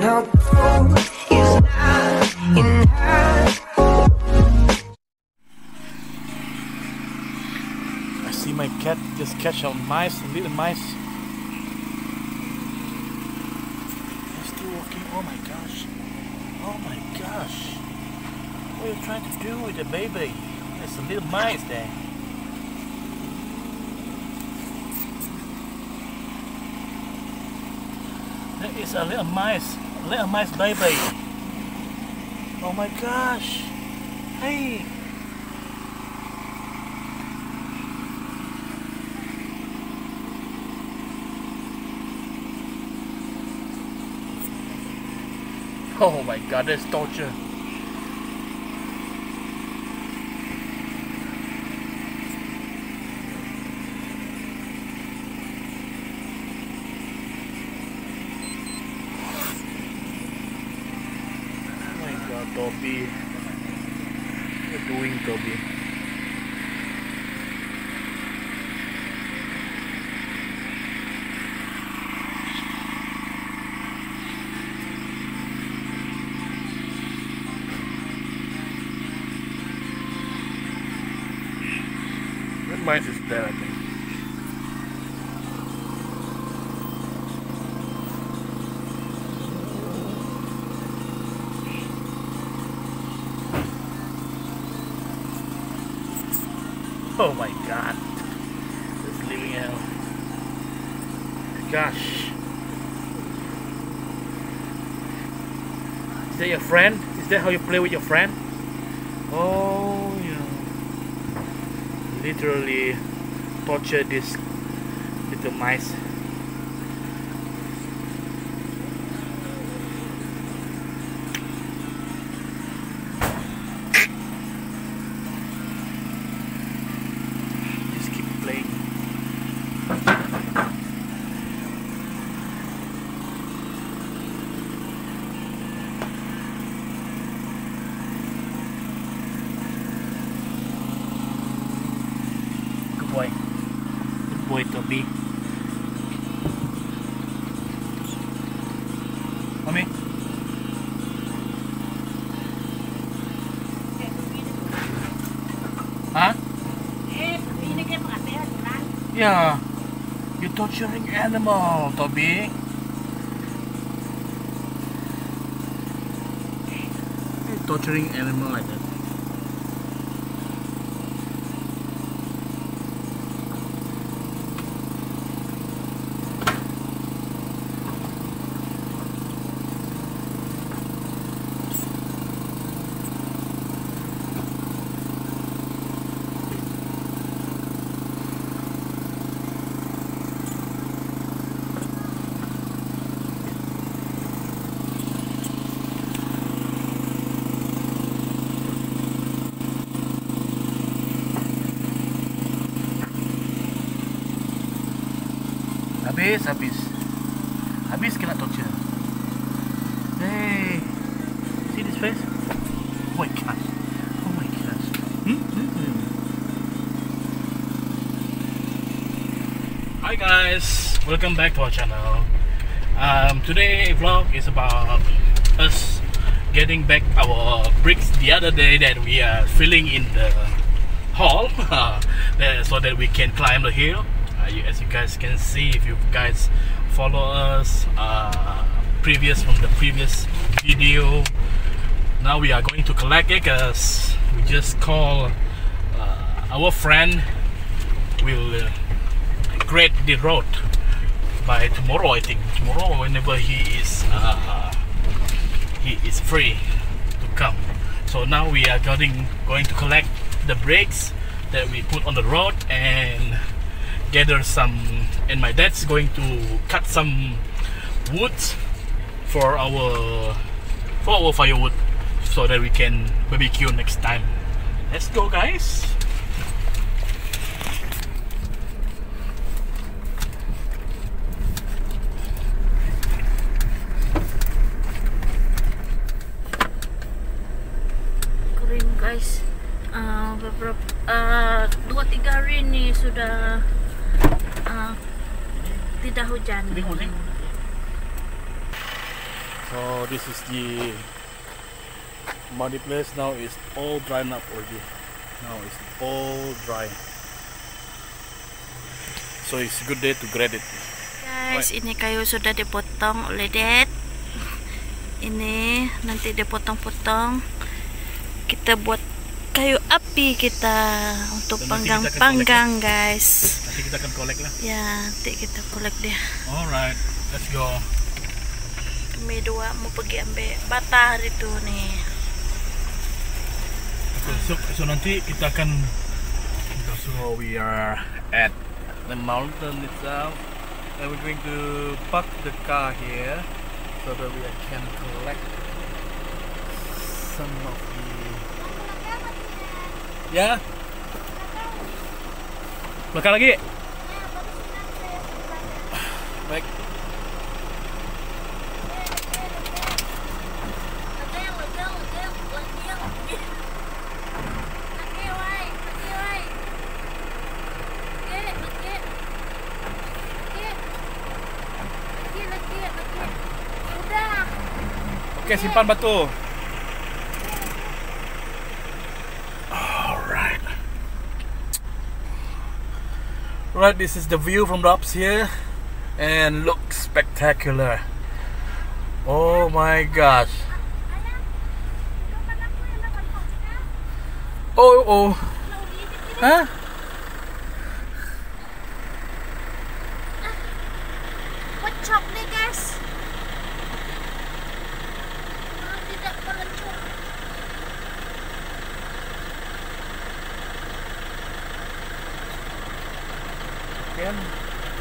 no gold is not enough. I see my cat just catch a mice, a little mice. They're still walking. Oh my gosh. Oh my gosh. What are you trying to do with the baby? There's a little mice there. There is a little mice baby. Oh my gosh. Hey. Oh my god, that's torture. Toby, what are you doing, Toby? That mice is there, I think. Oh my god, it's living hell. Gosh, is that your friend? Is that how you play with your friend? Oh, you literally torture this little mice. Good boy, Toby. Mommy? Huh? Yeah. You're torturing animal, Toby. You're torturing animal like that. Habis kena torture. Hey, see this face? Oh my gosh. Oh my gosh. Hi guys, welcome back to our channel. Today vlog is about us getting back our bricks the other day that we are filling in the hall so that we can climb the hill. As you guys can see, if you guys follow us from the previous video, now we are going to collect it because we just call our friend will grade the road by tomorrow. I think tomorrow, whenever he is free to come. So now we are going to collect the bricks that we put on the road and gather some, and my dad's going to cut some wood for our firewood so that we can barbecue next time. Let's go, guys. Kering guys, 2-3 hari ini sudah tidak hujan. So this is the muddy place. Now it's all dried up already. Now it's all dry. So it's a good day to grade it. Guys, ini kayu sudah dipotong oleh Dad. Ini nanti dipotong-potong. Kita buat kayu api kita untuk panggang-panggang, guys. Nanti kita akan collect lah. Ya, nanti kita collect dia. Alright, let's go. Kami dua mau pergi ambil bata hari tu nih. So nanti kita akan. So we are at the mountain itself, and we're going to park the car here so that we can collect some of the. Ya. Bakal lagi. Baik. Oke, simpan batu. Right, this is the view from the ups here, and looks spectacular. Oh my gosh! Oh, huh? What chop nih, guys? Tidak melencong.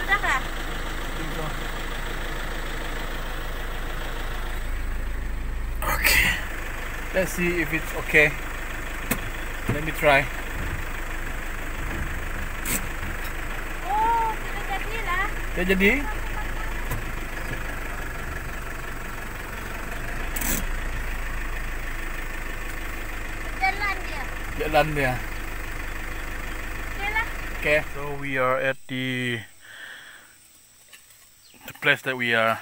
Sudah kah? Okay, let's see if it's okay. Let me try. Oh, sudah jadi lah. Ya jadi? Jalan dia. Jalan dia. Oke lah. Okay, so we are at the place that we are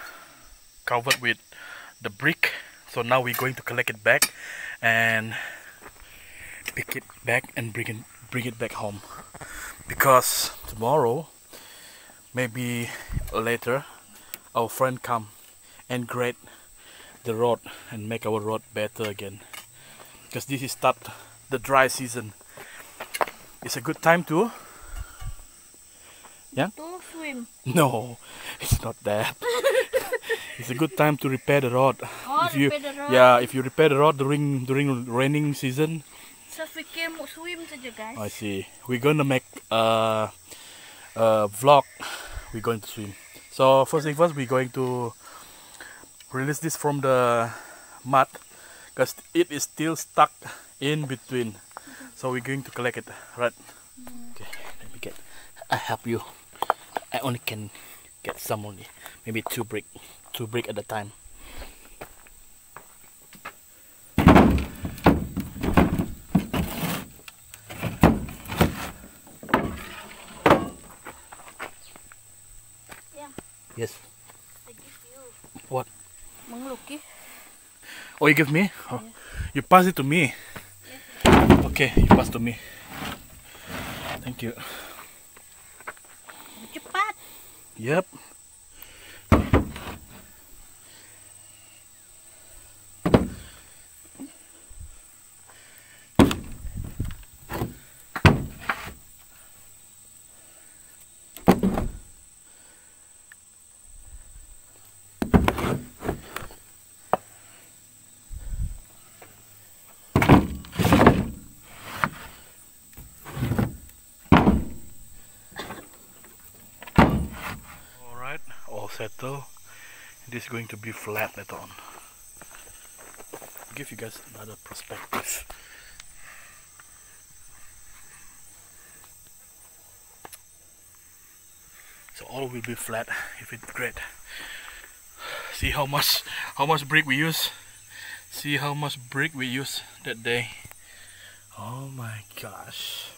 covered with the brick. So now we're going to collect it back and pick it back and bring it back home, because tomorrow, maybe later, our friend come and grade the road and make our road better again, because this is start the dry season. It's a good time to. Yeah? To swim. No, it's not that. It's a good time to repair the road. Oh, repair the road. Yeah, if you repair the road during raining season. Saya fikir mau swim saja, guys. I see. We're gonna make a vlog. We're going to swim. So first thing first, we're going to release this from the mud, because it is still stuck in between. So we're going to collect it, right? Okay, let me get. I help you. I only can get some only, maybe two brick at a time. Yeah. Yes. I give you. What? Mengelukis. Oh, you give me? Oh, you pass it to me. Okay, you pass to me. Thank you. Cepat. Yep. Settle. It is going to be flat later on. Give you guys another perspective. So all will be flat if it's great. See how much brick we use. See how much brick we use that day. Oh my gosh!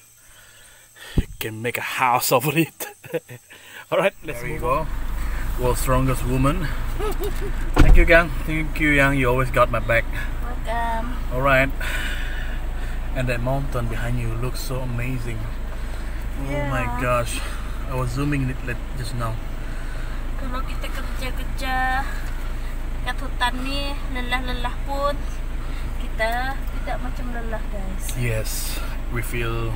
You can make a house over it. All right, let's move on. world's strongest woman. Thank you, Gang. Thank you, Yang. You always got my back. Welcome. Alright. And that mountain behind you looks so amazing. Oh my gosh. I was zooming it just now. Kalau kita kerja-kerja kat hutan ni, lelah-lelah pun kita tidak macam lelah, guys. Yes, we feel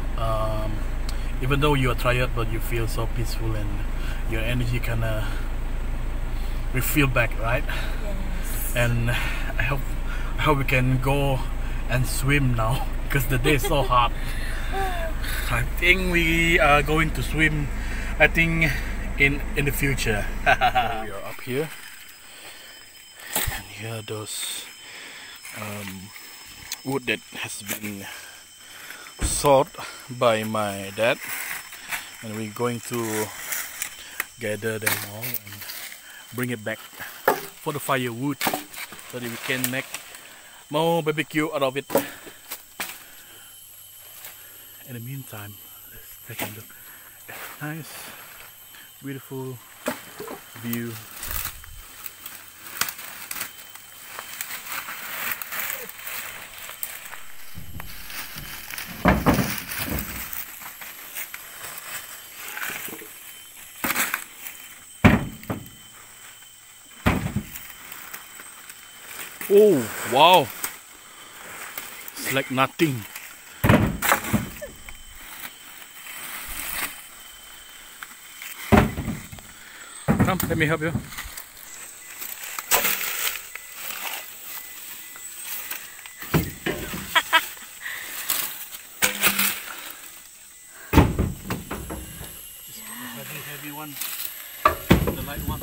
even though you are tired, but you feel so peaceful and your energy kinda refill back, right? Yes. And I hope we can go and swim now because the day is so hot. I think we are going to swim, I think in the future. We are up here, and here are those wood that has been sawed by my dad, and we're going to gather them all and bring it back for the firewood so that we can make more barbecue out of it. In the meantime, let's take a look at a nice, beautiful view. Oh wow, it's like nothing. Come, let me help you. Heavy one, the light one.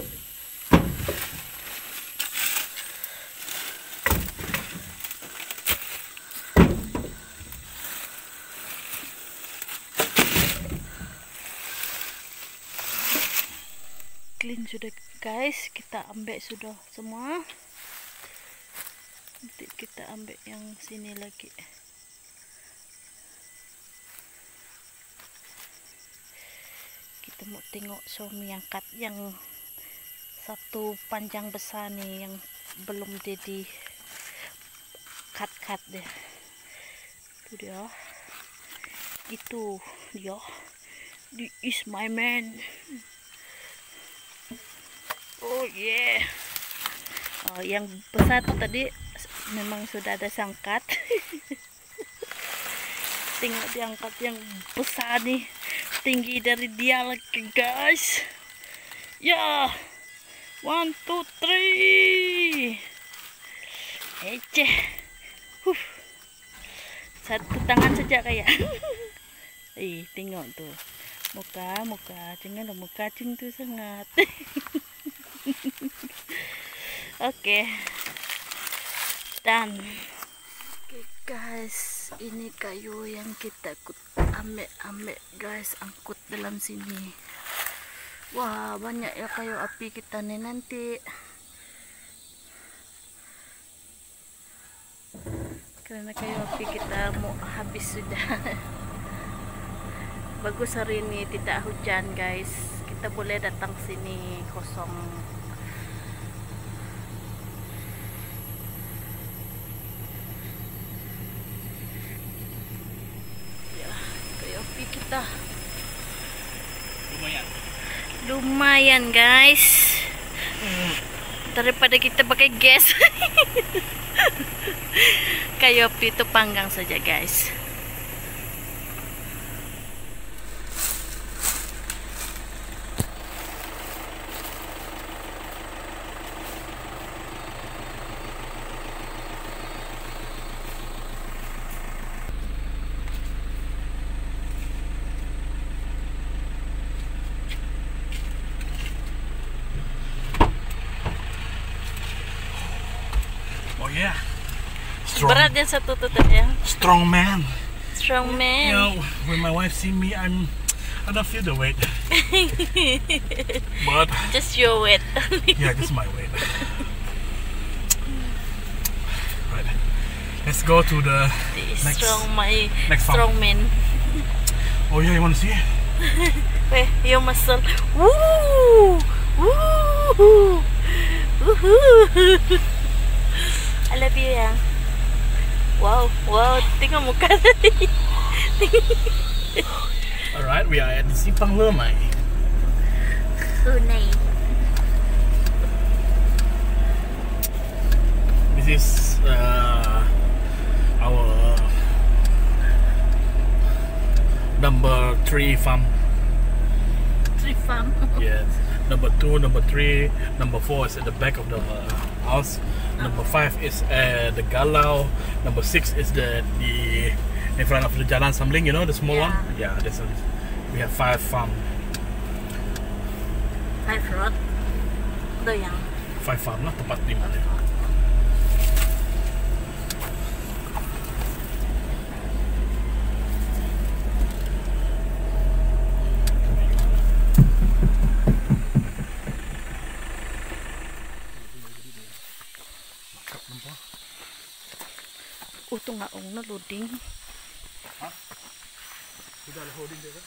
Clean sudah, guys. Kita ambil sudah semua. Nanti kita ambil yang sini lagi. Kita mau tengok suami angkat yang satu panjang besar nih yang belum jadi cut deh. Itu dia. Itu dia. This is my man. Oh yeah. Oh, yang besar tuh tadi memang sudah ada sangkat. Tengok diangkat yang besar nih, tinggi dari dia lagi, guys. Ya, 1, 2, 3. Eceh. Satu tangan saja kayak. Tengok tuh. Muka, janganlah muka cing tuh sangat. Oke, dan guys, ini kayu yang kita ambil guys, angkut dalam sini. Wah, banyak ya kayu api kita nih nanti. Karena kayu api kita mau habis sudah. Bagus hari ini tidak hujan, guys. Kita boleh datang sini kosong. Kita lumayan guys, daripada kita pakai gas. Kayu api itu panggang saja, guys. Yeah. Berat yang satu tuh ya. Strong man. Strong man. You know, when my wife see me, I don't feel the weight. But just your weight. Yeah, just my weight. Right. Let's go to the next strong man. Oh yeah, you want to see? Wait, your muscle. Woo! Woohoo! Woohoo! I love you yang. Wow, wow, tengok muka tadi. Alright, we are at the Simpang Lemai. Tunai. This is our number 3 farm. Tree farm. Yes. Number 2, number 3, number 4 is at the back of the house. Number 5 is at the Galau. Number 6 is the in front of the Jalan Samling, you know, the small one. Yeah, that's one. We have 5 farm. 5 road. Itu yang 5 farm lah, tempat di mana. tu nga ong na loading. Ha? Sudah lah holding dia kan?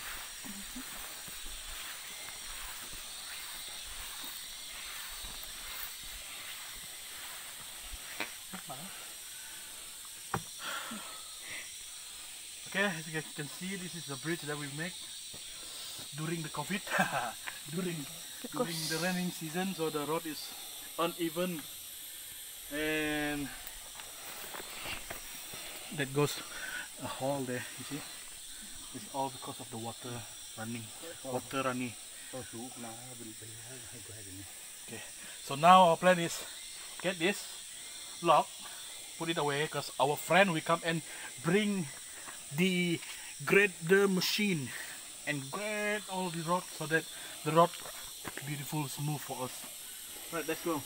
Okay, as you can see, this is the bridge that we make during the COVID, during the raining season, so the road is uneven, and that goes a hole there. You see, it's all because of the water running. Okay, so now our plan is get this log, put it away, because our friend will come and bring the grader machine and grade all the rock so that the rock beautiful smooth for us. Right, let's go.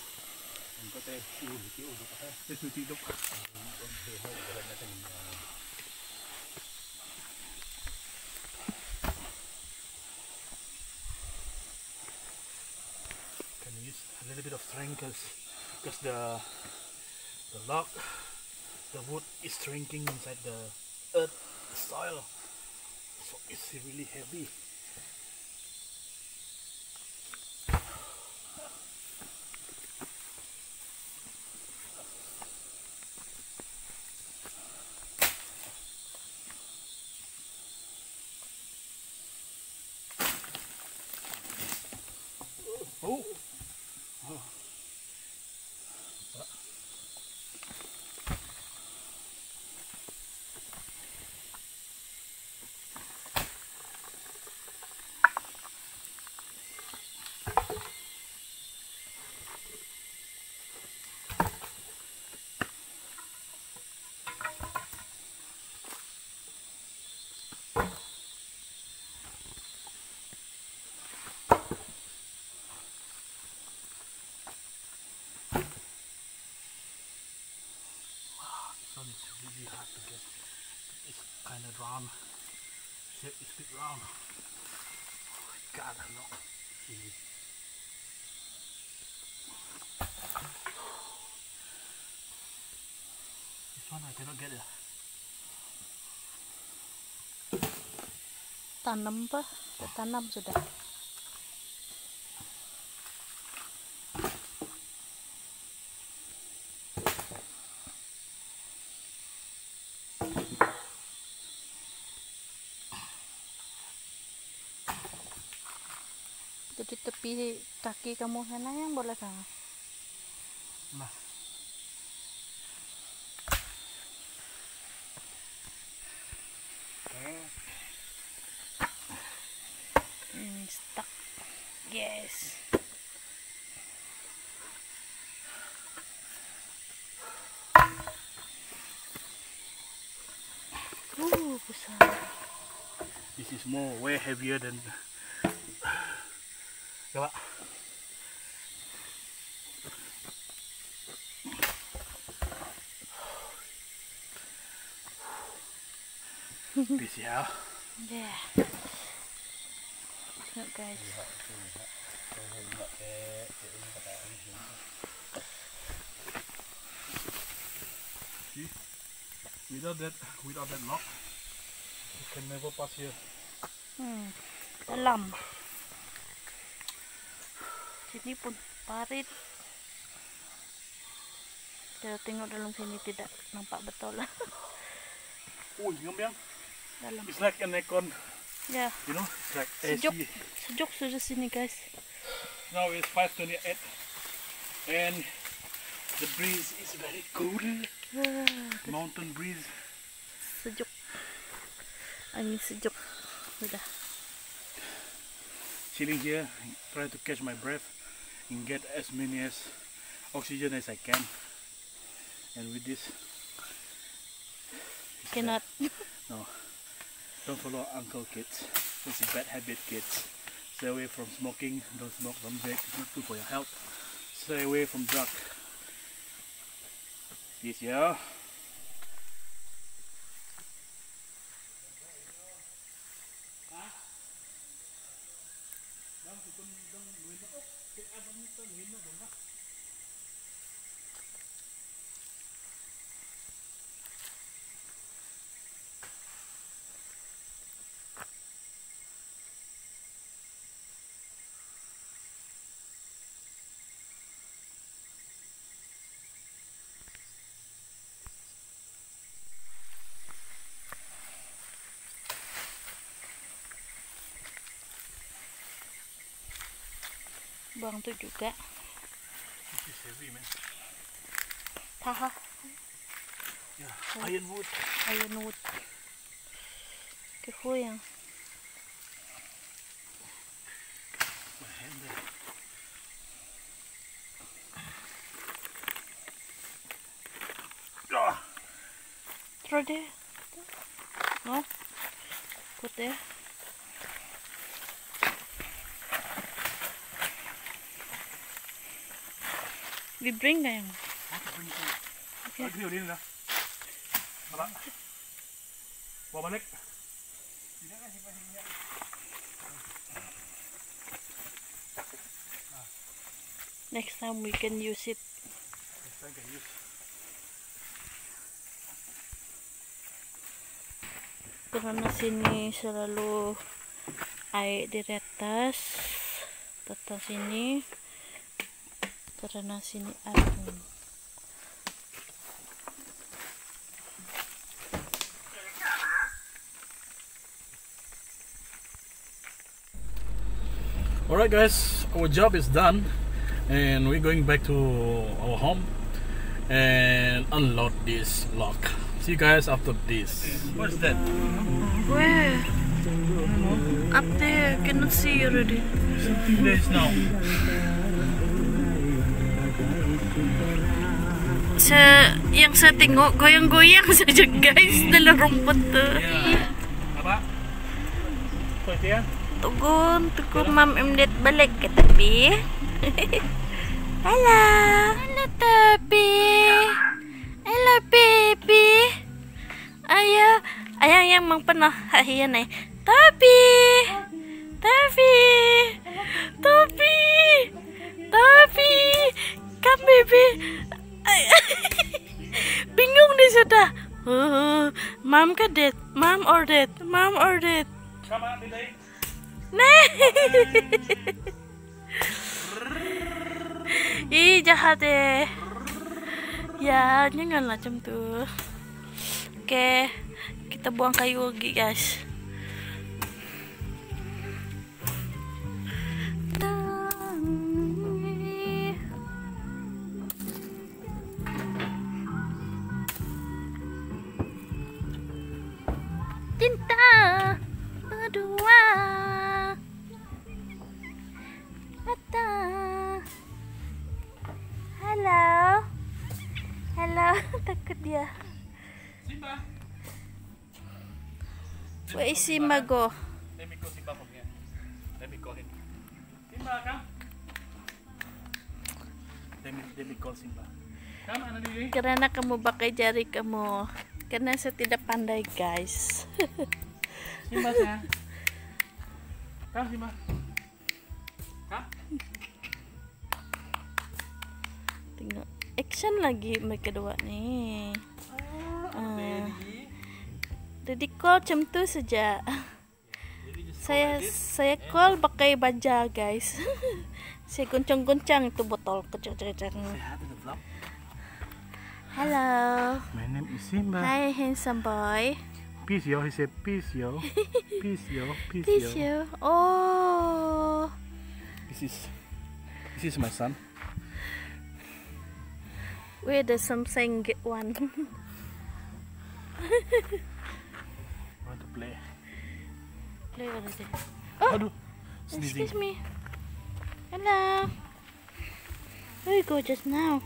Can use a little bit of strength because the log, the wood is shrinking inside the earth soil, so it's really heavy. Oh. It's really hard to get. It's kind of round. Shape is a bit round. Oh my God, I know. This one I cannot get it. Tanam pa? Tanam sudah. Di tepi kaki kamu sana yang boleh kan? Nah. Stuck. Yes. Besar. This is way heavier than. Coba. Busy ya. Yeah. Look guys. See? Without that lock, you can never pass here. Dalam. Sini pun parit. Kita tengok dalam sini tidak nampak betul lah. Ngam Dalam. It's like an aircon. Ya. You know, it's like Sejuk. AC. Sejuk sudah sini guys. Now it's 5:28 and the breeze is very cool. Mountain breeze. Sejuk. Angin sejuk. Sudah. Chilling here, try to catch my breath and get as many as oxygen as I can. And with this, Cannot. no, don't follow uncle kids. It's a bad habit, kids. Stay away from smoking. Don't smoke, don't vape. It's not good for your health. Stay away from drug. Peace, yeah. Buang tu juga. This is heavy, man. Taha. Yeah, ironwood. Ironwood. Kehoyang. My hand there. Throw there. No. Put there. We bring them. Okay. Ini dah. Apa? Bawa balik. Next time we can use it. Next time can use. Karena sini selalu air di atas, tetap sini. Karena sini air. Alright guys, our job is done and we're going back to our home and unload this log. See you guys after this. What's that? Where? Up there, cannot see already. Something there is now. Yang saya tengok goyang-goyang saja guys dalam rumput tu. Ya. Apa? Apa itu ya? Tugun Mam Emdet balik ke tepi. Halo. Halo tepi. Halo baby. Ayah yang mang pernah hahian eh. Tepi. Tepi. Tepi. Tepi. Come baby. Bingung dia sudah. Mom ke dead? Mom or dead? Mom or dead? Come on, today. Nah. Ih, jahat deh. Ya, jangan macam tu. Oke, kita buang kayu lagi, guys. Cinta berdua. Kata. Halo. Halo, takut dia. Simba. Where is Simba go? Let me call Simba from here. Let me call him. Simba, come. Let me call Simba. Come, Anandini. Karena kamu pakai jari kamu. Karena saya tidak pandai, guys. Simba, sayang. Come, Simba. Come. Tengok action lagi mereka dua nih. Jadi call macam tu saja. Jadi just Saya call pakai baja, guys. Saya goncang-goncang itu botol kecil-kecil. Hello. My name is Simba. Hi, handsome boy. Peace yo, he said peace yo. Peace yo, peace Peace yo. you. Oh. This is my son. Where the something get one? Want to play? Play already. Aduh, Excuse sneezing. me. Hello. Where you go just now?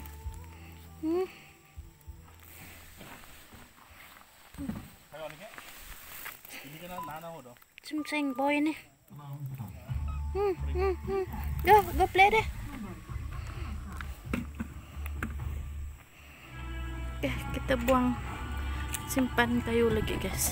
Ini kan nana ho dong. Something boy nih. Go play deh. Oke, kita buang, simpan kayu lagi, guys.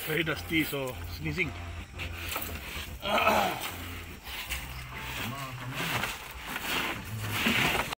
Very dusty, so sneezing.